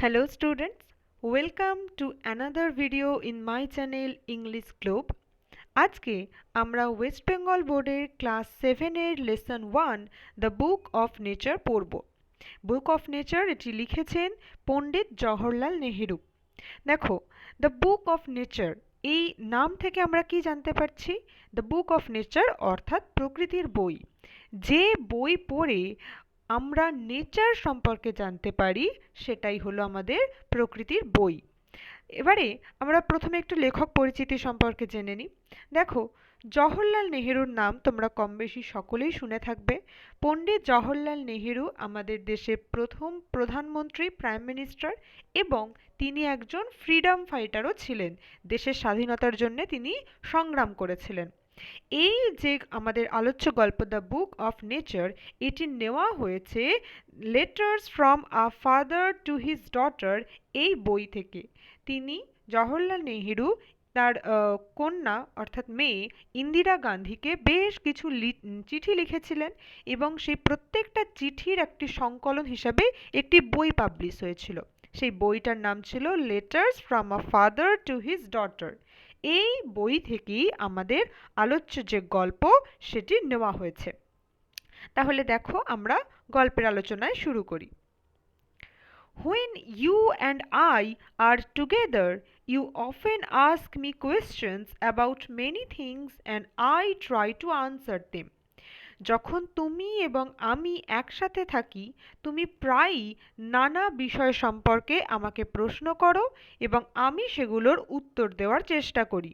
Hello students, welcome to another video in my channel English Globe. আজকে আমরা West Bengal বোর্ডের class 7 এর lesson 1 the book of nature পড়ব। Book of nature এটি লিখেছেন পণ্ডিত জওহরলাল নেহেরু। দেখো, দ্য বুক অফ নেচার এই নাম থেকে আমরা কি জানতে পারছি? দ্য বুক অফ নেচার অর্থাৎ প্রকৃতির বই। যে বই পড়ে আমরা নেচার সম্পর্কে জানতে পারি সেটাই হলো আমাদের প্রকৃতির বই। এবারে আমরা প্রথমে একটু লেখক পরিচিতি সম্পর্কে জেনে নিই। দেখো, জওহরলাল নেহেরুর নাম তোমরা কম বেশি সকলেই শুনে থাকবে। পণ্ডিত জওহরলাল নেহেরু আমাদের দেশের প্রথম প্রধানমন্ত্রী, প্রাইম মিনিস্টার, এবং তিনি একজন ফ্রিডম ফাইটারও ছিলেন। দেশের স্বাধীনতার জন্য তিনি সংগ্রাম করেছিলেন। এই যে আমাদের আলোচ্য গল্প দ্য বুক অফ নেচার, এটি নেওয়া হয়েছে letters from a father to his daughter এই বই থেকে। তিনি জওহরলাল নেহেরু তার কন্যা অর্থাৎ মেয়ে ইন্দিরা গান্ধীকে বেশ কিছু চিঠি লিখেছিলেন এবং সেই প্রত্যেকটা চিঠির একটি সংকলন হিসাবে একটি বই পাবলিশ হয়েছিল। সেই বইটার নাম ছিল letters from a father to his daughter. এই বই থেকেই আমাদের আলোচ্য যে গল্প সেটি নেওয়া হয়েছে। তাহলে দেখো, আমরা গল্পের আলোচনায় শুরু করি। When you and I are together, you often ask me questions about many things and I try to answer them. যখন তুমি এবং আমি একসাথে থাকি, তুমি প্রায়ই নানা বিষয় সম্পর্কে আমাকে প্রশ্ন করো এবং আমি সেগুলোর উত্তর দেওয়ার চেষ্টা করি।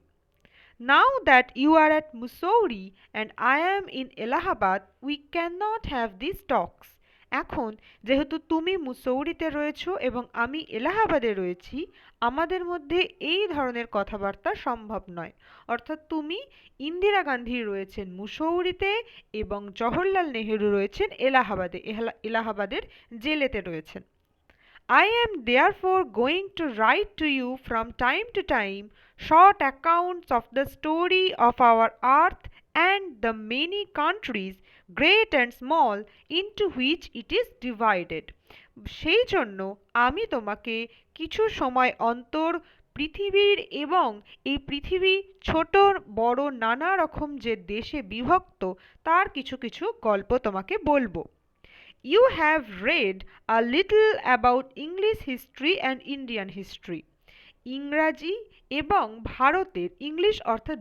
Now that you are at Mussoorie and I am in Allahabad, we cannot have these talks. এখন যেহেতু তুমি মুসৌরিতে রয়েছো এবং আমি এলাহাবাদে রয়েছি, আমাদের মধ্যে এই ধরনের কথাবার্তা সম্ভব নয়। অর্থাৎ তুমি, ইন্দিরা গান্ধী রয়েছেন মুসৌরিতে এবং জওহরলাল নেহেরু রয়েছেন এলাহাবাদে, এলাহাবাদের জেলেতে রয়েছেন। I am therefore going to write to you from time to time short accounts of the story of our earth and the many countries, great and small, into which it is divided. সেই জন্য আমি তোমাকে কিছু সময় অন্তর পৃথিবীর এবং এই পৃথিবী ছোট বড় নানা রকম যে দেশে বিভক্ত তার কিছু কিছু গল্প তোমাকে বলবো। You have read a little about English history and Indian history. ইংরাজি এবং ভারতের, ইংলিশ অর্থাৎ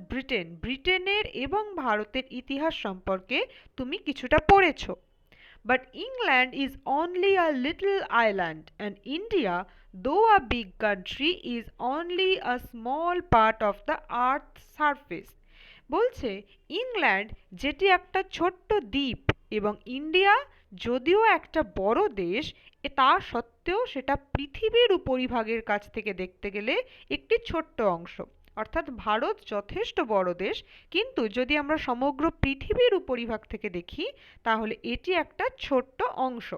ব্রিটেনের এবং ভারতের ইতিহাস সম্পর্কে তুমি কিছুটা পড়েছো। But England is only a little island and India, though a big country, is only a small part of the earth's surface. বলছে ইংল্যান্ড যেটি একটা ছোট্ট দ্বীপ এবং ইন্ডিয়া যদিও একটা বড় দেশ, তা সত্ত্বেও সেটা পৃথিবীর উপরিভাগের কাছ থেকে দেখতে গেলে একটি ছোট্ট অংশ। অর্থাৎ ভারত যথেষ্ট বড় দেশ, কিন্তু যদি আমরা সমগ্র পৃথিবীর উপরিভাগ থেকে দেখি তাহলে এটি একটা ছোট্ট অংশ।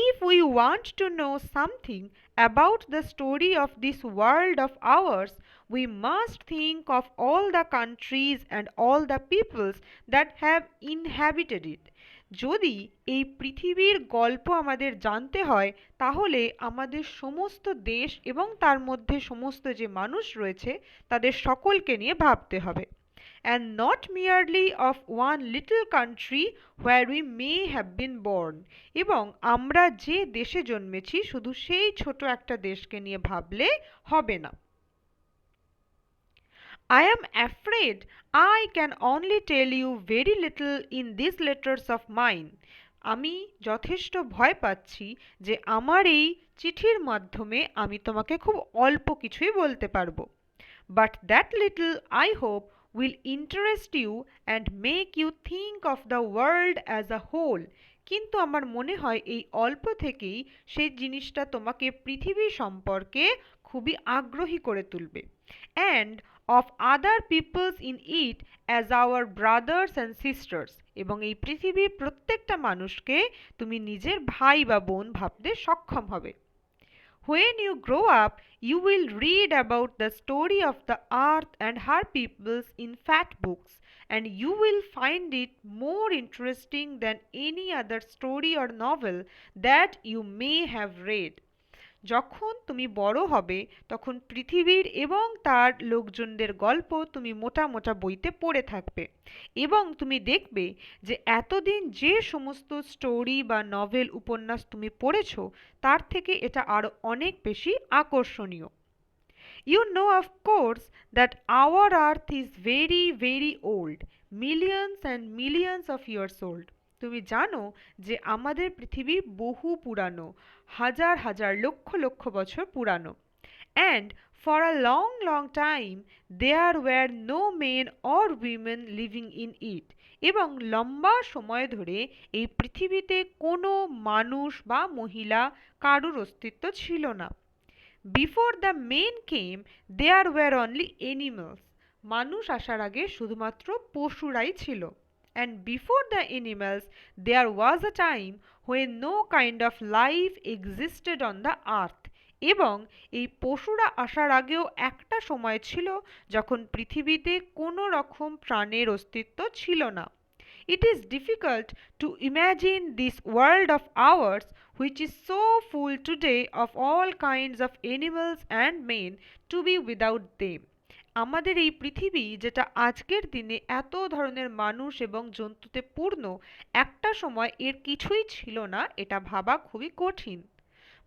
If we want to know something about the story of this world of ours, we must think of all the countries and all the peoples that have inhabited it. যদি এই পৃথিবীর গল্প আমাদের জানতে হয় তাহলে আমাদের সমস্ত দেশ এবং তার মধ্যে সমস্ত যে মানুষ রয়েছে তাদের সকলকে নিয়ে ভাবতে হবে। And not merely of one little country where we may have been born. এবং আমরা যে দেশে জন্মেছি শুধু সেই ছোট একটা দেশকে নিয়ে ভাবলে হবে না। I am afraid I can only tell you very little in these letters of mine. আমি যথেষ্ট ভয় পাচ্ছি যে আমার এই চিঠির মাধ্যমে আমি তোমাকে খুব অল্প কিছুই বলতে পারবো। But that little, I hope, will interest you and make you think of the world as a whole. কিন্তু আমার মনে হয় এই অল্প থেকেই সেই জিনিসটা তোমাকে পৃথিবী সম্পর্কে খুবই আগ্রহী করে তুলবে। And of other peoples in it as our brothers and sisters. এবং এই পৃথিবীর প্রত্যেকটা মানুষকে তুমি নিজের ভাই বা বোন ভাবতে সক্ষম হবে। When you grow up, you will read about the story of the earth and her peoples in fat books, and you will find it more interesting than any other story or novel that you may have read. যখন তুমি বড় হবে তখন পৃথিবীর এবং তার লোকজনদের গল্প তুমি মোটা মোটা বইতে পড়ে থাকবে এবং তুমি দেখবে যে এতদিন যে সমস্ত স্টোরি বা নভেল উপন্যাস তুমি পড়েছো তার থেকে এটা আরো অনেক বেশি আকর্ষণীয়। You know, of course, that our earth is very, very old, millions and millions of years old. তুমি জানো যে আমাদের পৃথিবী বহু পুরানো, হাজার হাজার লক্ষ লক্ষ বছর পুরানো। And for a long, long time, there were no men or women living in it. এবং লম্বা সময় ধরে এই পৃথিবীতে কোনো মানুষ বা মহিলা কারুর অস্তিত্ব ছিল না। Before the men came, there were only animals. মানুষ আসার আগে শুধুমাত্র পশুরাই ছিল। And before the animals, there was a time when no kind of life existed on the earth. এবং এই পশুরা আসার আগেও একটা সময় ছিল যখন পৃথিবীতে কোনো রকম প্রাণের অস্তিত্ব ছিল না। It is difficult to imagine this world of ours, which is so full today of all kinds of animals and men, to be without them. আমাদের এই পৃথিবী যেটা আজকের দিনে এত ধরনের মানুষ এবং জন্তুতে পূর্ণ, একটা সময় এর কিছুই ছিল না, এটা ভাবা খুবই কঠিন।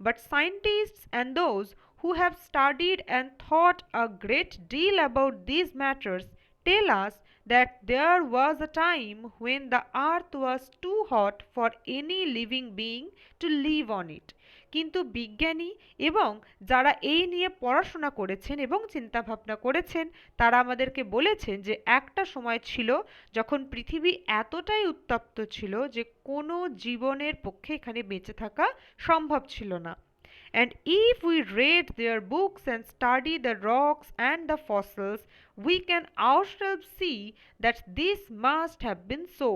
But scientists and those who have studied and thought a great deal about these matters tell us that there was a time when the earth was too hot for any living being to live on it. কিন্তু বিজ্ঞানী এবং যারা এই নিয়ে পড়াশোনা করেছেন এবং চিন্তাভাবনা করেছেন তারা আমাদেরকে বলেছেন যে একটা সময় ছিল যখন পৃথিবী এতটাই উত্তপ্ত ছিল যে কোনো জীবনের পক্ষে এখানে বেঁচে থাকা সম্ভব ছিল না। And if we read their books and study the rocks and the fossils, we can ourselves see that this must have been so.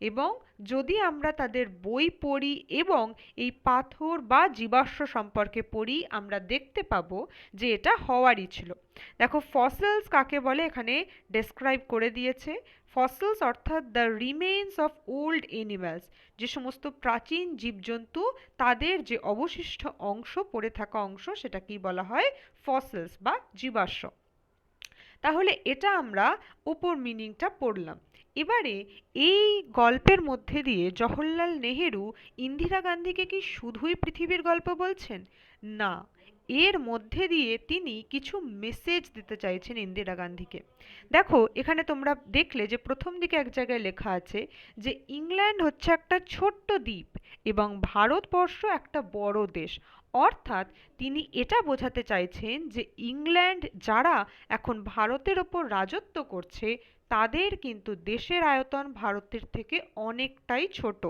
এবং যদি আমরা তাদের বই পড়ি এবং এই পাথর বা জীবাশ্ম সম্পর্কে পড়ি আমরা দেখতে পাবো যে এটা হওয়ারই ছিল। দেখো ফসিলস কাকে বলে এখানে ডেসক্রাইব করে দিয়েছে। ফসিলস অর্থাৎ the remains of old animals, যে সমস্ত প্রাচীন জীবজন্তু তাদের যে অবশিষ্ট অংশ পড়ে থাকা অংশ সেটাকেই বলা হয় ফসিলস বা জীবাশ্ম। তাহলে এটা আমরা উপর মিনিংটা পড়লাম। এবারে এই গল্পের মধ্যে দিয়ে জওহরলাল নেহেরু ইন্দিরা গান্ধীকে কি শুধুই পৃথিবীর গল্প বলছেন? না, এর মধ্যে দিয়ে তিনি কিছু মেসেজ দিতে চাইছেন ইন্দিরা গান্ধীকে। দেখো এখানে তোমরা দেখলে যে প্রথম দিকে এক জায়গায় লেখা আছে যে ইংল্যান্ড হচ্ছে একটা ছোট্ট দ্বীপ এবং ভারতবর্ষ একটা বড় দেশ। অর্থাৎ তিনি এটা বোঝাতে চাইছেন যে ইংল্যান্ড যারা এখন ভারতের ওপর রাজত্ব করছে তাদের কিন্তু দেশের আয়তন ভারতের থেকে অনেকটাই ছোট।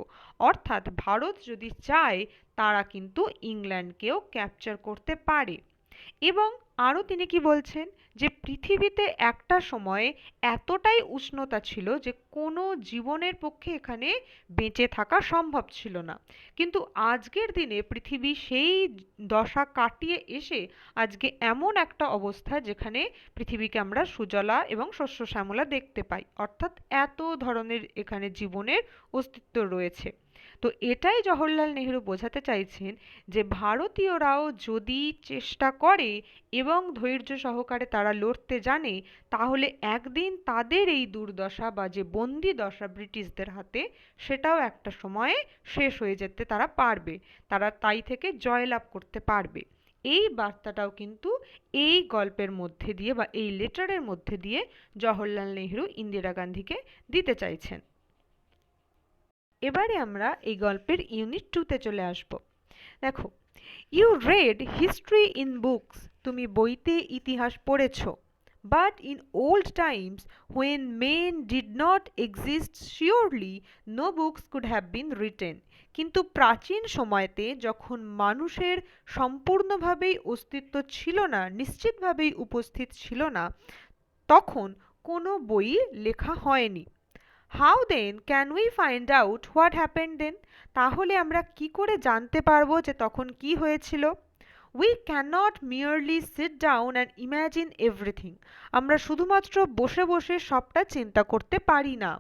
অর্থাৎ ভারত যদি চায় তারা কিন্তু ইংল্যান্ডকেও ক্যাপচার করতে পারে। এবং আরও তিনি কি বলছেন যে পৃথিবীতে একটা সময়ে এতটাই উষ্ণতা ছিল যে কোনো জীবনের পক্ষে এখানে বেঁচে থাকা সম্ভব ছিল না। কিন্তু আজকের দিনে পৃথিবী সেই দশা কাটিয়ে এসে আজকে এমন একটা অবস্থা যেখানে পৃথিবীকে আমরা সুজলা এবং শস্য শ্যামলা দেখতে পাই। অর্থাৎ এত ধরনের এখানে জীবনের অস্তিত্ব রয়েছে। তো এটাই জওহরলাল নেহেরু বোঝাতে চাইছেন যে ভারতীয়রাও যদি চেষ্টা করে এবং ধৈর্য সহকারে তারা লড়তে জানে তাহলে একদিন তাদের এই দুর্দশা বা যে বন্দি দশা ব্রিটিশদের হাতে সেটাও একটা সময়ে শেষ হয়ে যেতে তারা পারবে, তারা তাই থেকে জয়লাভ করতে পারবে। এই বার্তাটাও কিন্তু এই গল্পের মধ্যে দিয়ে বা এই লেটারের মধ্যে দিয়ে জওহরলাল নেহেরু ইন্দিরা গান্ধীকে দিতে চাইছেন। এবারে আমরা এই গল্পের ইউনিট 2তে চলে আসব। দেখো, you read history in books, তুমি বইতে ইতিহাস পড়েছ। But in old times when men did not exist surely no books could have been written, কিন্তু প্রাচীন সময়তে যখন মানুষের সম্পূর্ণভাবেই অস্তিত্ব ছিল না, নিশ্চিতভাবেই উপস্থিত ছিল না, তখন কোনো বই লেখা হয়নি। How then can we find out what happened then? তাহলে আমরা কি করে জানতে পারবো যে তখন কি হয়েছিল? We cannot merely sit down and imagine everything. আমরা শুধুমাত্র বসে বসে সবটা চিন্তা করতে পারি না।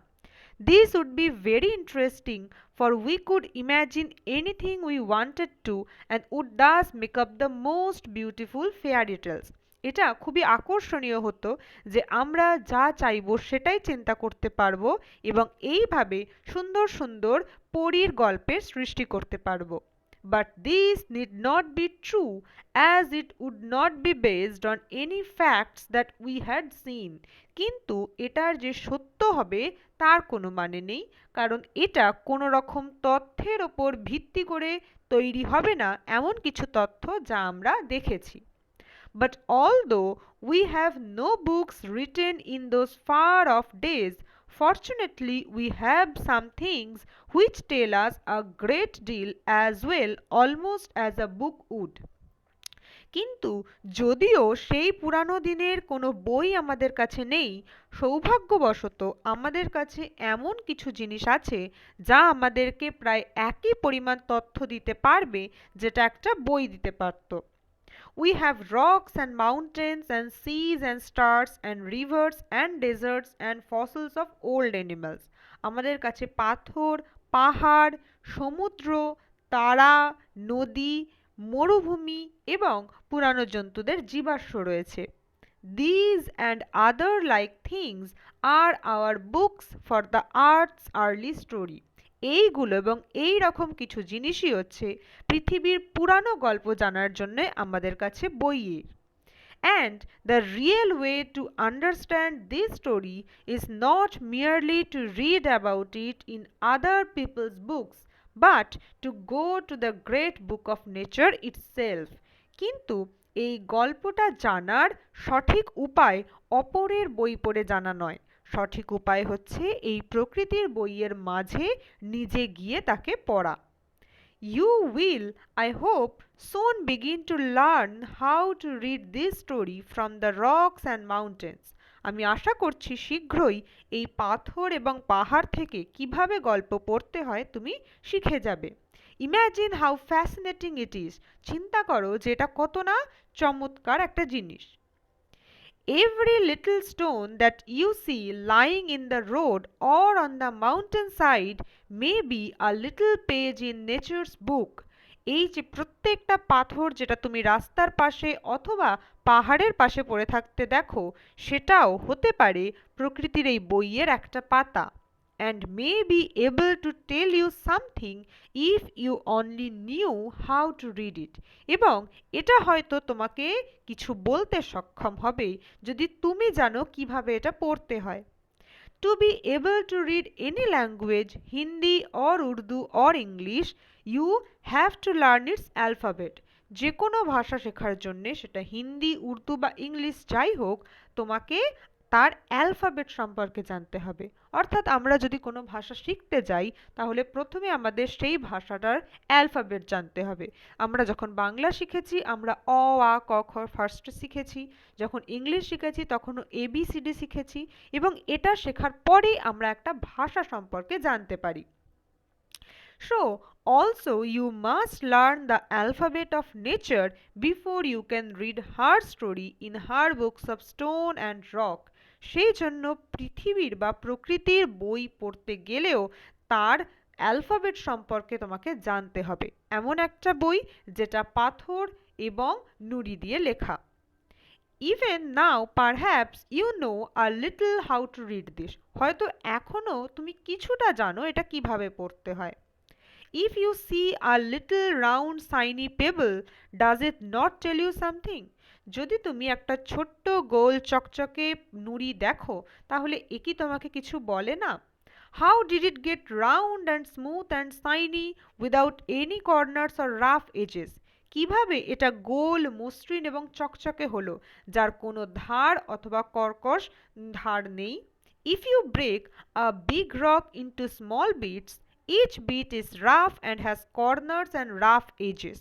This would be very interesting, for we could imagine anything we wanted to and would thus make up the most beautiful fairy tales. এটা খুবই আকর্ষণীয় হতো যে আমরা যা চাইবো সেটাই চিন্তা করতে পারবো এবং এইভাবে সুন্দর সুন্দর পরীর গল্পের সৃষ্টি করতে পারবো। But this need not be true, as it would not be based on any facts that we had seen. কিন্তু এটার যে সত্য হবে তার কোনো মানে নেই, কারণ এটা কোনো রকম তথ্যের ওপর ভিত্তি করে তৈরি হবে না এমন কিছু তথ্য যা আমরা দেখেছি। But although we have no books written in those far off days, fortunately we have some things which tell us a great deal as well, almost as a book would. কিন্তু যদিও সেই পুরানো দিনের কোনো বই আমাদের কাছে নেই, সৌভাগ্যবশত আমাদের কাছে এমন কিছু জিনিস আছে যা আমাদেরকে প্রায় একই পরিমাণ তথ্য দিতে পারবে যেটা একটা বই দিতে পারত। We have rocks and mountains and seas and stars and rivers and deserts and fossils of old animals. আমাদের কাছে পাথর, পাহাড়, সমুদ্র, তারা, নদী, মরুভূমি এবং পুরানো জন্তুদের জীবাশ্ম রয়েছে। These and other like things are our books for the earth's early story. এইগুলো এবং এই রকম কিছু জিনিসই হচ্ছে পৃথিবীর পুরানো গল্প জানার জন্য আমাদের কাছে বইয়ের। And the real way to understand this story is not merely to read about it in other people's books, but to go to the great book of nature itself. কিন্তু এই গল্পটা জানার সঠিক উপায় অপরের বই পড়ে জানা নয়। সঠিক উপায় হচ্ছে এই প্রকৃতির বইয়ের মাঝে নিজে গিয়ে তাকে পড়া। You will, I hope, soon begin to learn how to read this story from the rocks and mountains. আমি আশা করছি শীঘ্রই এই পাথর এবং পাহাড় থেকে কিভাবে গল্প পড়তে হয় তুমি শিখে যাবে। Imagine how fascinating it is. চিন্তা করো যে এটা কত না চমৎকার একটা জিনিস। Every little stone that you see lying in the road or on the mountain side may be a little page in nature's book. এই যে প্রত্যেকটা পাথর যেটা তুমি রাস্তার পাশে অথবা পাহাড়ের পাশে পড়ে থাকতে দেখো, সেটাও হতে পারে প্রকৃতির এই বইয়ের একটা পাতা। And may be able to tell you something if you only knew how to read it. এবং এটা হয়তো তোমাকে কিছু বলতে সক্ষম হবে যদি তুমি জানো কিভাবে এটা পড়তে হয়। To be able to read any language, Hindi or Urdu or English, you have to learn its alphabet. যে কোনো ভাষা শেখার জন্য সেটা হিন্দি, উর্দু বা ইংলিশ যাই হোক, তোমাকে তার অ্যালফাবেট সম্পর্কে জানতে হবে। অর্থাৎ আমরা যদি কোনো ভাষা শিখতে যাই তাহলে প্রথমে আমাদের সেই ভাষাটার অ্যালফাবেট জানতে হবে। আমরা যখন বাংলা শিখেছি আমরা অ আ ক খ ফার্স্টে শিখেছি, যখন ইংলিশ শিখেছি তখনও ABCD শিখেছি এবং এটা শেখার পরেই আমরা একটা ভাষা সম্পর্কে জানতে পারি। So, also you must learn the alphabet of nature before you can read her story in her books of stone and rock. সেই জন্য পৃথিবীর বা প্রকৃতির বই পড়তে গেলেও তার অ্যালফাবেট সম্পর্কে তোমাকে জানতে হবে। এমন একটা বই যেটা পাথর এবং নুড়ি দিয়ে লেখা। Even now perhaps you know a little how to read this. হয়তো এখনো তুমি কিছুটা জানো এটা কিভাবে পড়তে হয়। If you see a little round shiny pebble, does it not tell you something? যদি তুমি একটা ছোট্ট গোল চকচকে নুড়ি দেখো তাহলে এ কি তোমাকে কিছু বলে না? How did it get round and smooth and shiny without any corners or rough edges? কিভাবে এটা গোল, মসৃণ এবং চকচকে হলো যার কোনো ধার অথবা কর্কশ ধার নেই? If you break a big rock into small bits, each bit is rough and has corners and rough edges.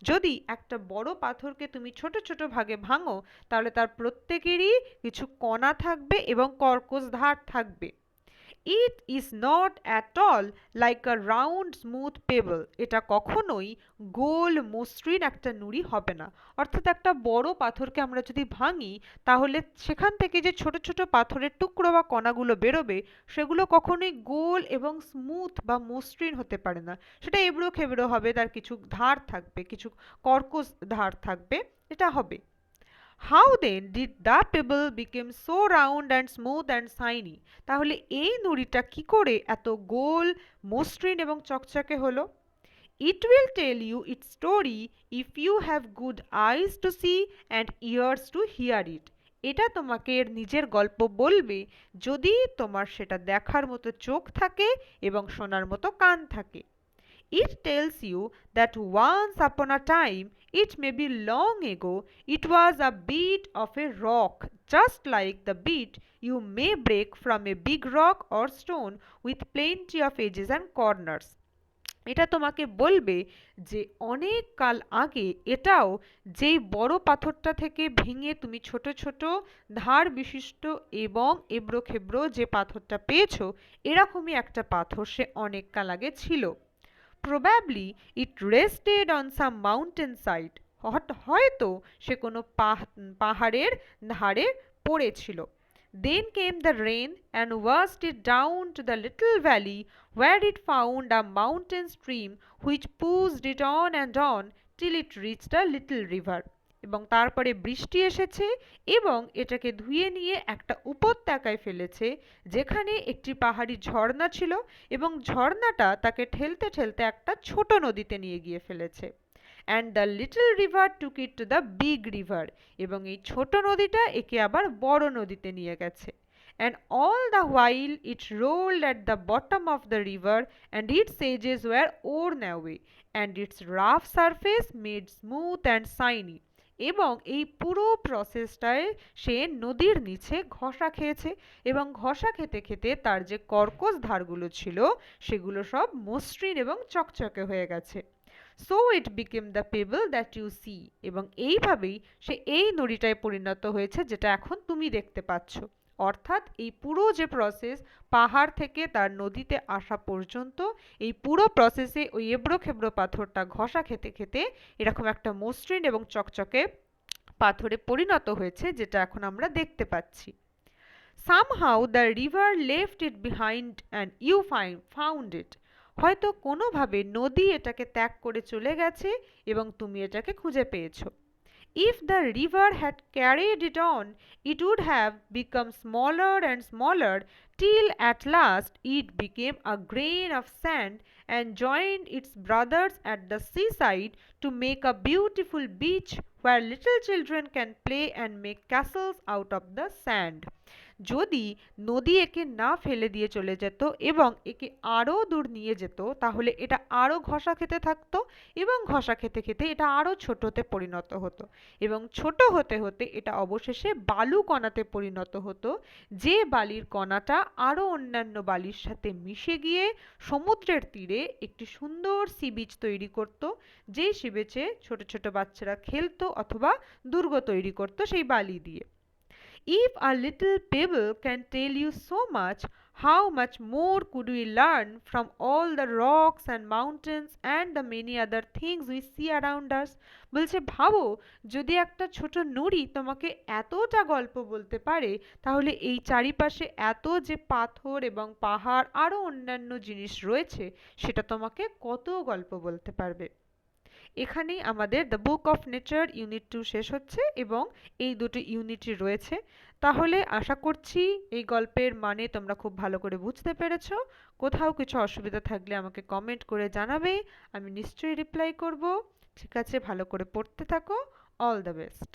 যদি একটা বড় পাথরকে তুমি ছোট ছোট ভাগে ভাঙো তাহলে তার প্রত্যেকেরই কিছু কণা থাকবে এবং কর্কশ ধার থাকবে। It is not at all like a round smooth payable, এটা কখনোই গোল মসৃণ একটা নুড়ি হবে না। অর্থাৎ একটা বড় পাথরকে আমরা যদি ভাঙি তাহলে সেখান থেকে যে ছোট ছোট পাথরের টুকরো বা কণাগুলো বেরোবে সেগুলো কখনোই গোল এবং স্মুথ বা মসৃণ হতে পারে না, সেটা এবড়ো খেবড়ো হবে, তার কিছু ধার থাকবে, কিছু কর্কশ ধার থাকবে, এটা হবে। How then did the pebble become so round and smooth and shiny? তাহলে এই নুড়িটা কি করে এত গোল, মসৃণ এবং চকচকে হলো? It will tell you its story if you have good eyes to see and ears to hear it. এটা তোমাকে এর নিজের গল্প বলবে যদি তোমার সেটা দেখার মতো চোখ থাকে এবং শোনার মতো কান থাকে। It tells you that once upon a time, it may be long ago, it was a bit of a rock, just like the bit you may break from a big rock or stone with plenty of edges and corners. এটা তোমাকে বলবে যে অনেক কাল আগে এটাও যেই বড় পাথরটা থেকে ভেঙে তুমি ছোট ছোট ধার বিশিষ্ট এবং এবড়ো খেবড়ো যে পাথরটা পেয়েছো, এরকমই একটা পাথর সে অনেক কাল আগে ছিল। Probably it rested on some mountain side. হয়তো সে কোনো পাহাড়ের ধারে পড়েছিল। Then came the rain and washed it down to the little valley where it found a mountain stream which pushed it on and on till it reached a little river. এবং তারপরে বৃষ্টি এসেছে এবং এটাকে ধুয়ে নিয়ে একটা উপত্যকায় ফেলেছে যেখানে একটি পাহাড়ি ঝর্ণা ছিল এবং ঝর্ণাটা তাকে ঠেলতে ঠেলতে একটা ছোট নদীতে নিয়ে গিয়ে ফেলেছে। And the little river took it to the big river, এবং এই ছোট নদীটা একে আবার বড় নদীতে নিয়ে গেছে। And all the while it rolled at the bottom of the river and its edges were worn away and its rough surface made smooth and shiny. এবং এই পুরো প্রসেসটায় সে নদীর নিচে ঘষা খেয়েছে এবং ঘষা খেতে খেতে তার যে কর্কশ ধারগুলো ছিল সেগুলো সব মসৃণ এবং চকচকে হয়ে গেছে। So it became the pebble that you see, এবং এইভাবেই সে এই নুড়িটায় পরিণত হয়েছে যেটা এখন তুমি দেখতে পাচ্ছ। অর্থাৎ এই পুরো যে প্রসেস পাহাড় থেকে তার নদীতে আসা পর্যন্ত, এই পুরো প্রসেসে ওই এবড়ো খেবড়ো পাথরটা ঘষা খেতে খেতে এরকম একটা মসৃণ এবং চকচকে পাথরে পরিণত হয়েছে যেটা এখন আমরা দেখতে পাচ্ছি। Somehow the river left it behind and you found it. হয়তো কোনোভাবে নদী এটাকে ত্যাগ করে চলে গেছে এবং তুমি এটাকে খুঁজে পেয়েছো। If the river had carried it on, it would have become smaller and smaller till at last it became a grain of sand and joined its brothers at the seaside to make a beautiful beach where little children can play and make castles out of the sand. যদি নদী একে না ফেলে দিয়ে চলে যেত এবং একে আরও দূর নিয়ে যেত তাহলে এটা আরও ঘষা খেতে থাকতো এবং ঘষা খেতে খেতে এটা আরও ছোটতে পরিণত হতো এবং ছোট হতে হতে এটা অবশেষে বালু কণাতে পরিণত হতো, যে বালির কণাটা আরও অন্যান্য বালির সাথে মিশে গিয়ে সমুদ্রের তীরে একটি সুন্দর সি বিচ তৈরি করত, যেই সি বিচে ছোট ছোট বাচ্চারা খেলতো অথবা দুর্গ তৈরি করতো সেই বালি দিয়ে। If a little pebble can tell you so much, how much more could we learn from all the rocks and mountains and the many other things we see around us? বলছে ভাবো, যদি একটা ছোট নুড়ি তোমাকে এতটা গল্প বলতে পারে তাহলে এই চারিপাশে এত যে পাথর এবং পাহাড় আরো অন্যান্য জিনিস রয়েছে সেটা তোমাকে কত গল্প বলতে পারবে। এখানেই আমাদের the book of nature unit 2 শেষ হচ্ছে এবং এই দুটো ইউনিটই রয়েছে। তাহলে আশা করছি এই গল্পের মানে তোমরা খুব ভালো করে বুঝতে পেরেছো। কোথাও কিছু অসুবিধা থাকলে আমাকে কমেন্ট করে জানাবে, আমি নিশ্চয়ই রিপ্লাই করব। ঠিক আছে, ভালো করে পড়তে থাকো। All the best.